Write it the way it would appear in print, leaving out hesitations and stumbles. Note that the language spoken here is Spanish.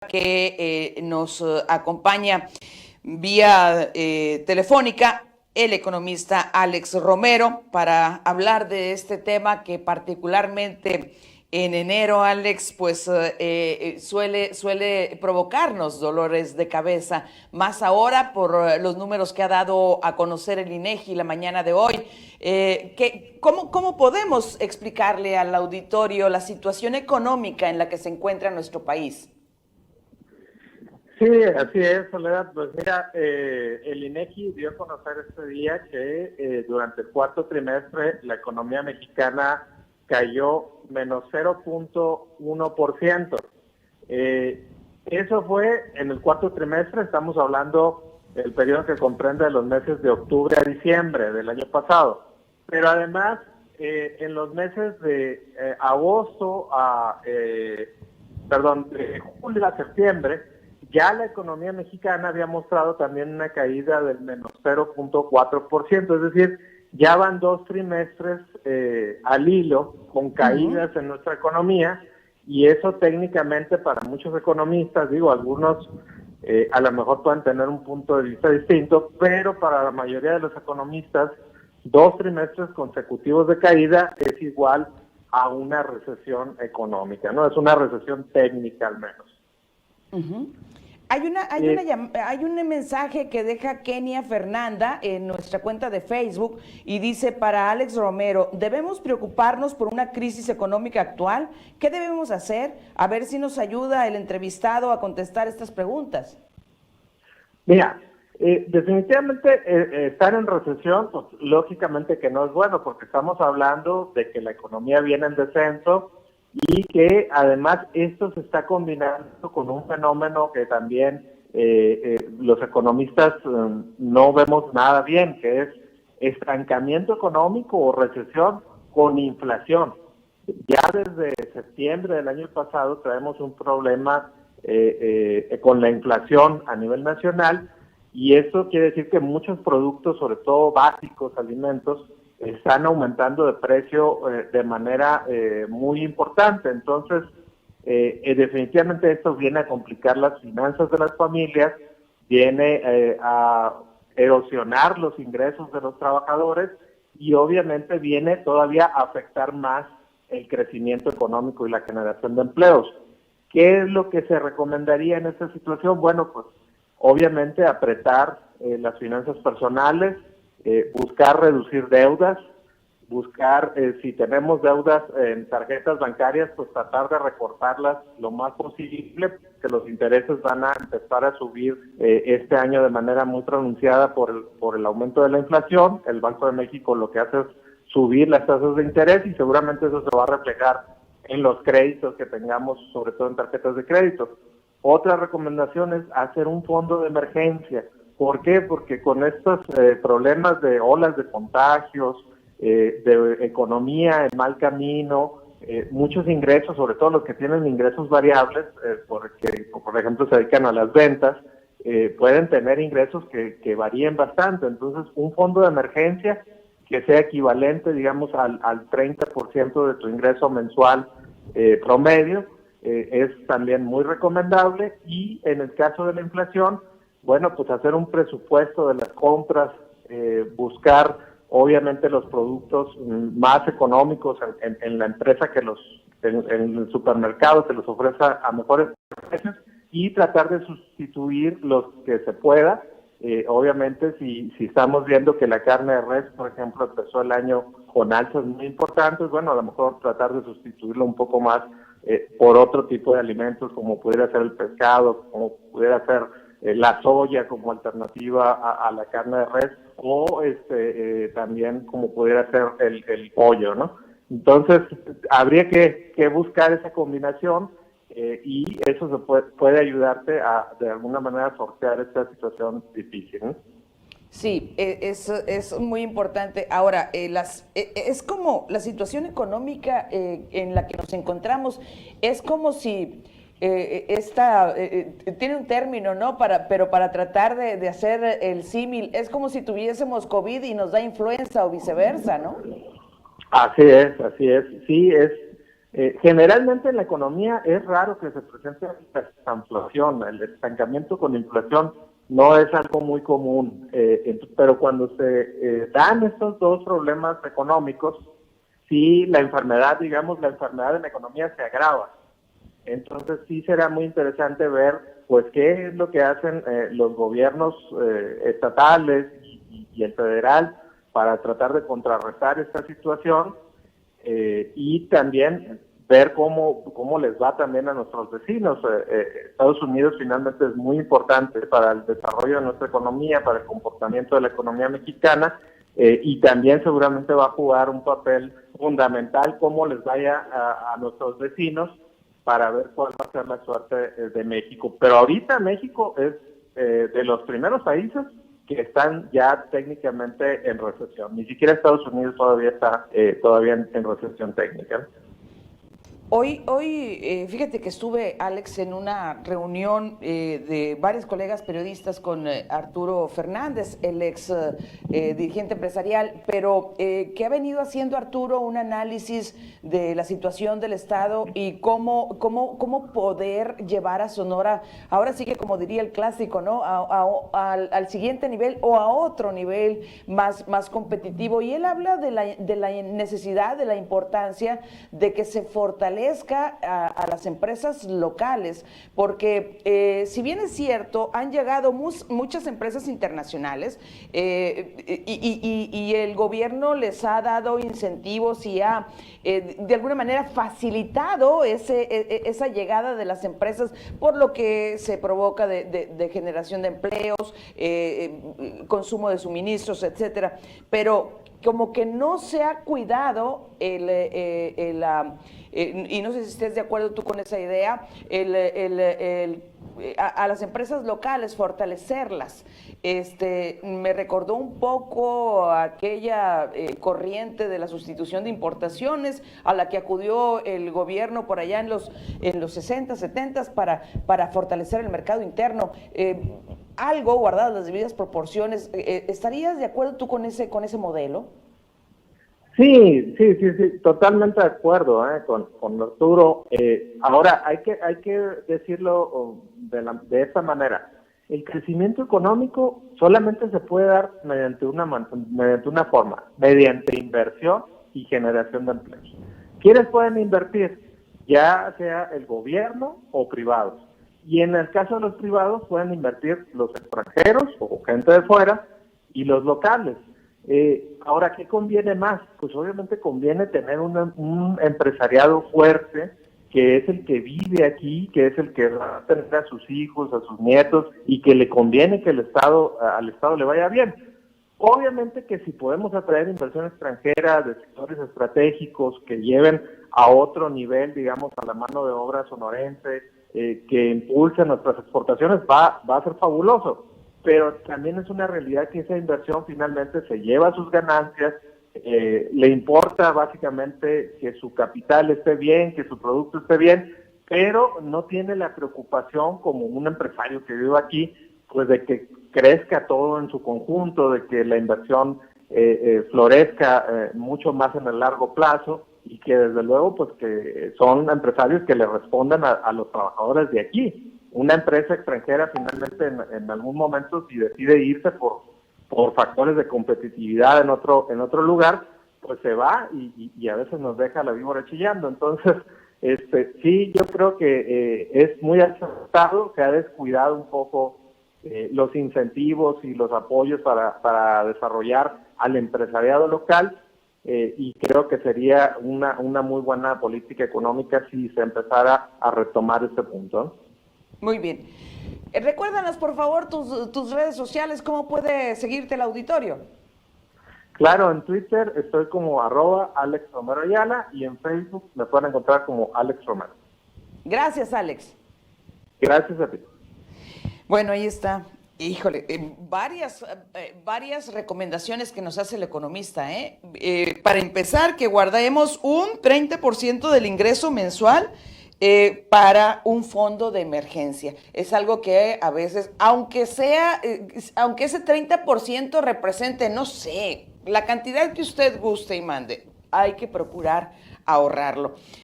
que nos acompaña vía telefónica el economista Alex Romero para hablar de este tema que particularmente en enero, Alex, pues suele provocarnos dolores de cabeza, más ahora por los números que ha dado a conocer el INEGI la mañana de hoy. ¿Cómo podemos explicarle al auditorio la situación económica en la que se encuentra nuestro país? Sí, así es, Soledad. Pues mira, el INEGI dio a conocer este día que durante el cuarto trimestre la economía mexicana cayó menos 0.1%. Eso fue en el cuarto trimestre, estamos hablando del periodo que comprende los meses de octubre a diciembre del año pasado. Pero además, en los meses de de julio a septiembre, ya la economía mexicana había mostrado también una caída del menos 0.4%, es decir, ya van 2 trimestres al hilo con caídas en nuestra economía, y eso técnicamente para muchos economistas, digo, algunos a lo mejor pueden tener un punto de vista distinto, pero para la mayoría de los economistas, 2 trimestres consecutivos de caída es igual a una recesión económica, ¿no? Es una recesión técnica al menos. Hay un mensaje que deja Kenia Fernanda en nuestra cuenta de Facebook y dice: para Alex Romero, ¿debemos preocuparnos por una crisis económica actual? ¿Qué debemos hacer? A ver si nos ayuda el entrevistado a contestar estas preguntas. Mira, definitivamente estar en recesión, pues lógicamente que no es bueno, porque estamos hablando de que la economía viene en descenso y que además esto se está combinando con un fenómeno que también los economistas no vemos nada bien, que es estancamiento económico o recesión con inflación. Ya desde septiembre del año pasado traemos un problema con la inflación a nivel nacional, y eso quiere decir que muchos productos, sobre todo básicos, alimentos, están aumentando de precio de manera muy importante. Entonces, definitivamente esto viene a complicar las finanzas de las familias, viene a erosionar los ingresos de los trabajadores y obviamente viene todavía a afectar más el crecimiento económico y la generación de empleos. ¿Qué es lo que se recomendaría en esta situación? Bueno, pues obviamente apretar las finanzas personales, buscar reducir deudas, buscar, si tenemos deudas en tarjetas bancarias, pues tratar de recortarlas lo más posible, que los intereses van a empezar a subir este año de manera muy pronunciada por el aumento de la inflación. El Banco de México lo que hace es subir las tasas de interés y seguramente eso se va a reflejar en los créditos que tengamos, sobre todo en tarjetas de crédito. Otra recomendación es hacer un fondo de emergencia. ¿Por qué? Porque con estos problemas de olas de contagios, de economía en mal camino, muchos ingresos, sobre todo los que tienen ingresos variables, porque por ejemplo se dedican a las ventas, pueden tener ingresos que varíen bastante. Entonces, un fondo de emergencia que sea equivalente, digamos, al 30% de tu ingreso mensual promedio, es también muy recomendable. Y en el caso de la inflación, bueno, pues hacer un presupuesto de las compras, buscar obviamente los productos más económicos en la empresa en el supermercado que los ofrezca a mejores precios, y tratar de sustituir los que se pueda. Obviamente si estamos viendo que la carne de res, por ejemplo, empezó el año con alzas muy importantes, bueno, a lo mejor tratar de sustituirlo un poco más por otro tipo de alimentos, como pudiera ser el pescado, como pudiera ser la soya como alternativa a la carne de res, o también como pudiera ser el pollo, ¿no? Entonces, habría que buscar esa combinación y eso puede ayudarte a, de alguna manera, sortear esta situación difícil, ¿no? Sí, es muy importante. Ahora, es como la situación económica en la que nos encontramos, es como si tiene un término, ¿no? Pero para tratar de hacer el símil, es como si tuviésemos COVID y nos da influenza o viceversa, ¿no? Así es, así es. Sí, Generalmente en la economía es raro que se presente la estanflación, el estancamiento con inflación no es algo muy común, pero cuando se dan estos dos problemas económicos, sí la enfermedad, digamos, la enfermedad en la economía se agrava. Entonces sí será muy interesante ver pues qué es lo que hacen los gobiernos estatales y el federal para tratar de contrarrestar esta situación, y también ver cómo les va también a nuestros vecinos. Estados Unidos finalmente es muy importante para el desarrollo de nuestra economía, para el comportamiento de la economía mexicana, y también seguramente va a jugar un papel fundamental cómo les vaya a nuestros vecinos para ver cuál va a ser la suerte de México. Pero ahorita México es de los primeros países que están ya técnicamente en recesión. Ni siquiera Estados Unidos todavía está todavía en recesión técnica. Hoy, fíjate que estuve, Alex, en una reunión de varios colegas periodistas con Arturo Fernández, el ex dirigente empresarial, pero que ha venido haciendo Arturo un análisis de la situación del Estado y cómo poder llevar a Sonora, ahora sí que como diría el clásico, ¿no? Al siguiente nivel o a otro nivel más competitivo. Y él habla de la necesidad, de la importancia de que se fortalezca a las empresas locales, porque si bien es cierto, han llegado muchas empresas internacionales y el gobierno les ha dado incentivos y ha de alguna manera facilitado esa llegada de las empresas, por lo que se provoca de generación de empleos, consumo de suministros, etcétera, pero como que no se ha cuidado y no sé si estés de acuerdo tú con esa idea, a las empresas locales, fortalecerlas. Me recordó un poco aquella corriente de la sustitución de importaciones a la que acudió el gobierno por allá en los 60, 70 para fortalecer el mercado interno. Algo guardadas las debidas proporciones. ¿Estarías de acuerdo tú con ese modelo? Sí, totalmente de acuerdo con Arturo. Ahora hay que decirlo de esta manera. El crecimiento económico solamente se puede dar mediante una forma, mediante inversión y generación de empleos. ¿Quiénes pueden invertir? Ya sea el gobierno o privados. Y en el caso de los privados pueden invertir los extranjeros o gente de fuera y los locales. Ahora, ¿qué conviene más? Pues obviamente conviene tener un empresariado fuerte, que es el que vive aquí, que es el que va a tener a sus hijos, a sus nietos, y que le conviene que al Estado le vaya bien. Obviamente que si podemos atraer inversión extranjera de sectores estratégicos que lleven a otro nivel, digamos, a la mano de obra sonorense, que impulse nuestras exportaciones, va a ser fabuloso. Pero también es una realidad que esa inversión finalmente se lleva sus ganancias, le importa básicamente que su capital esté bien, que su producto esté bien, pero no tiene la preocupación como un empresario que vive aquí, pues de que crezca todo en su conjunto, de que la inversión florezca mucho más en el largo plazo, y que desde luego pues que son empresarios que le respondan a los trabajadores de aquí. Una empresa extranjera finalmente en algún momento, si decide irse por factores de competitividad en otro lugar, pues se va y a veces nos deja la víbora chillando. Entonces, sí, yo creo que es muy acertado, se ha descuidado un poco los incentivos y los apoyos para desarrollar al empresariado local, y creo que sería una muy buena política económica si se empezara a retomar este punto. Muy bien. Recuérdanos, por favor, tus redes sociales, ¿cómo puede seguirte el auditorio? Claro, en Twitter estoy como @AlexRomeroAyala y en Facebook me pueden encontrar como Alex Romero. Gracias, Alex. Gracias a ti. Bueno, ahí está. Híjole, varias recomendaciones que nos hace el economista. Para empezar, que guardemos un 30% del ingreso mensual para un fondo de emergencia. Es algo que a veces, aunque ese 30% represente, no sé, la cantidad que usted guste y mande, hay que procurar ahorrarlo.